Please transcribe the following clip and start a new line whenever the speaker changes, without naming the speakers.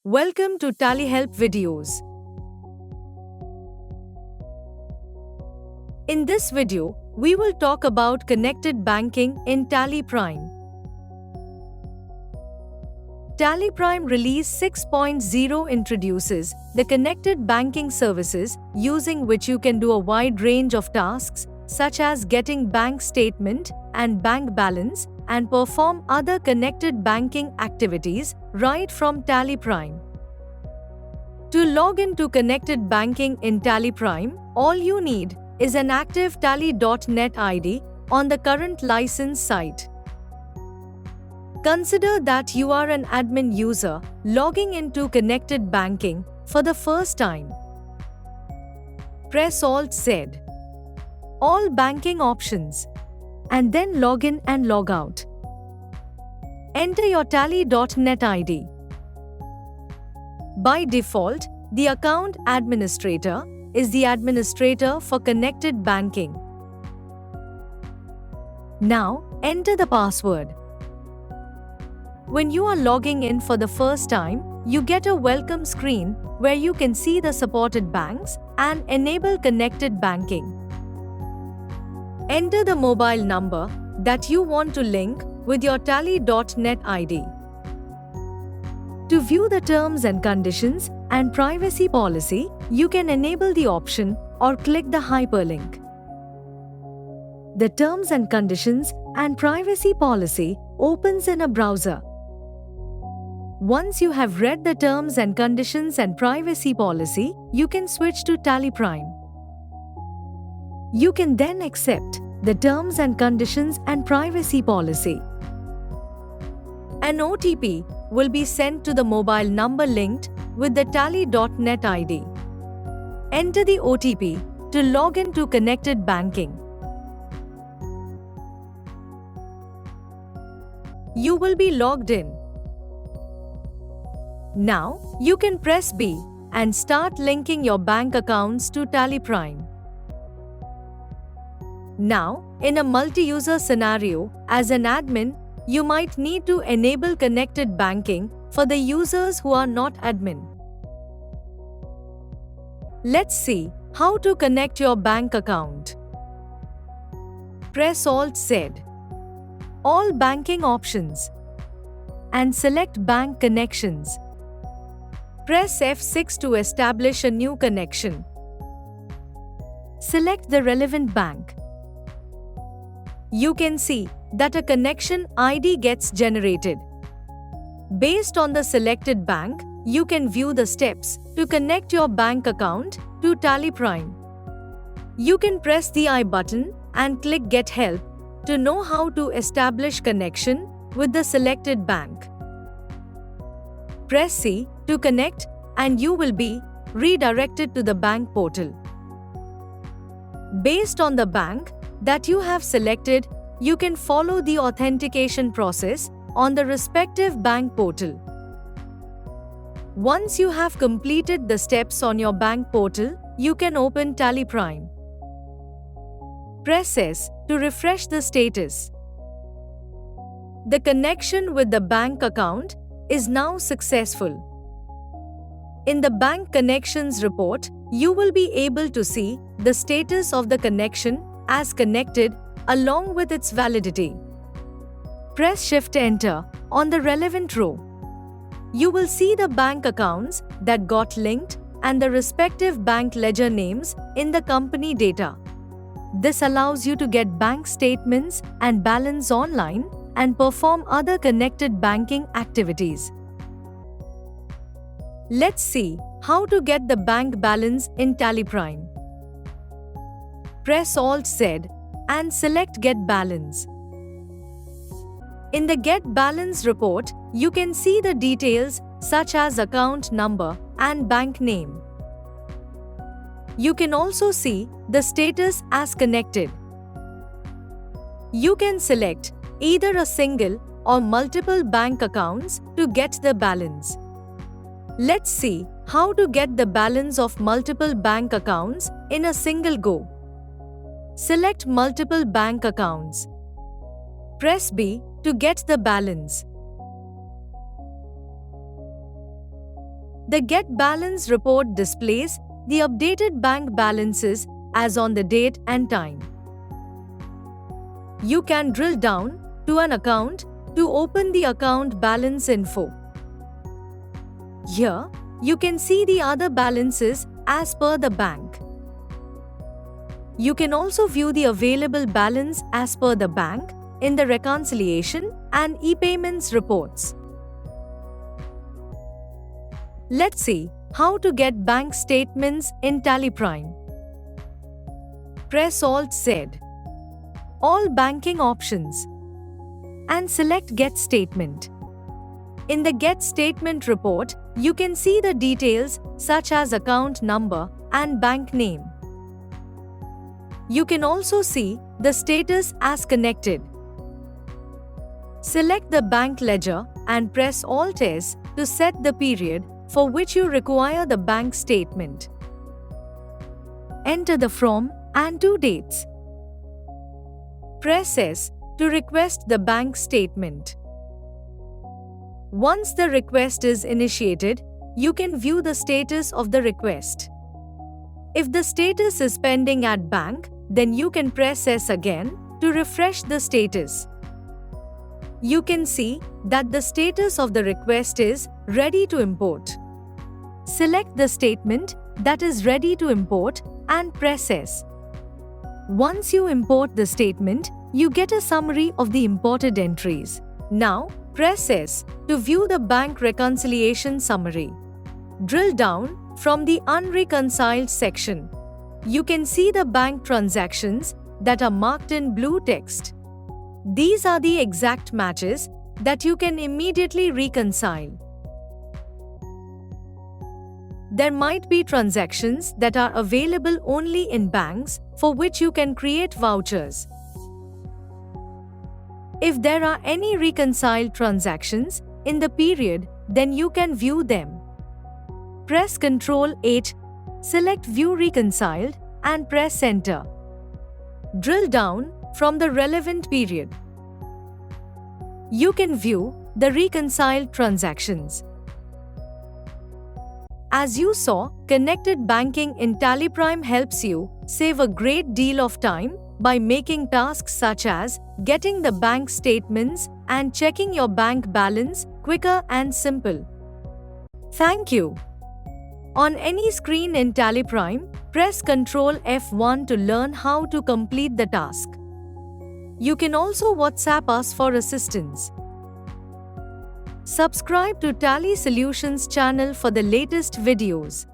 Welcome to Tally Help videos. In this video, we will talk about connected banking in Tally Prime. Tally Prime Release 6.0 introduces the connected banking services using which you can do a wide range of tasks such as getting bank statement and bank balance and perform other connected banking activities right from Tally Prime. To log into connected banking in Tally Prime, all you need is an active Tally.net ID on the current license site. Consider that you are an admin user logging into connected banking for the first time. Press Alt-Z, all banking options, and then log in and log out. Enter your Tally.net ID. By default, the account administrator is the administrator for connected banking. Now, enter the password. When you are logging in for the first time, you get a welcome screen where you can see the supported banks and enable connected banking. Enter the mobile number that you want to link with your Tally.net ID. To view the terms and conditions and privacy policy, you can enable the option or click the hyperlink. The terms and conditions and privacy policy opens in a browser. Once you have read the terms and conditions and privacy policy, you can switch to Tally Prime. You can then accept the terms and conditions and privacy policy. An OTP will be sent to the mobile number linked with the Tally.net ID. Enter the OTP to log into connected banking. You will be logged in. Now, you can press B and start linking your bank accounts to Tally Prime. Now, in a multi-user scenario, as an admin, you might need to enable connected banking for the users who are not admin. Let's see how to connect your bank account. Press Alt-Z, all banking options, and select Bank Connections. Press F6 to establish a new connection. Select the relevant bank. You can see that a connection ID gets generated. Based on the selected bank, you can view the steps to connect your bank account to Tally Prime. You can press the I button and click Get Help to know how to establish connection with the selected bank. Press C to connect and you will be redirected to the bank portal. Based on the bank that you have selected, you can follow the authentication process on the respective bank portal. Once you have completed the steps on your bank portal, you can open Tally Prime. Press S to refresh the status. The connection with the bank account is now successful. In the Bank Connections report, you will be able to see the status of the connection as connected along with its validity. Press Shift-Enter on the relevant row. You will see the bank accounts that got linked and the respective bank ledger names in the company data. This allows you to get bank statements and balance online and perform other connected banking activities. Let's see how to get the bank balance in Tally Prime. Press Alt-Z and select Get Balance. In the Get Balance report, you can see the details such as account number and bank name. You can also see the status as connected. You can select either a single or multiple bank accounts to get the balance. Let's see how to get the balance of multiple bank accounts in a single go. Select multiple bank accounts. Press B to get the balance. The Get Balance report displays the updated bank balances as on the date and time. You can drill down to an account to open the account balance info. Here, you can see the other balances as per the bank. You can also view the available balance as per the bank in the reconciliation and e-payments reports. Let's see how to get bank statements in TallyPrime. Press Alt-Z, all banking options, and select Get Statement. In the Get Statement report, you can see the details such as account number and bank name. You can also see the status as connected. Select the bank ledger and press Alt-S to set the period for which you require the bank statement. Enter the from and to dates. Press S to request the bank statement. Once the request is initiated, you can view the status of the request. If the status is pending at bank, then you can press S again to refresh the status. You can see that the status of the request is ready to import. Select the statement that is ready to import and press S. Once you import the statement, you get a summary of the imported entries. Now, press S to view the bank reconciliation summary. Drill down from the Unreconciled section. You can see the bank transactions that are marked in blue text. These are the exact matches that you can immediately reconcile. There might be transactions that are available only in banks for which you can create vouchers. If there are any reconciled transactions in the period, then you can view them. Press Ctrl-H, select View Reconciled and press Enter. Drill down from the relevant period. You can view the reconciled transactions. As you saw, connected banking in TallyPrime helps you save a great deal of time by making tasks such as getting the bank statements and checking your bank balance quicker and simple. Thank you. On any screen in TallyPrime, press Ctrl F1 to learn how to complete the task. You can also WhatsApp us for assistance. Subscribe to Tally Solutions channel for the latest videos.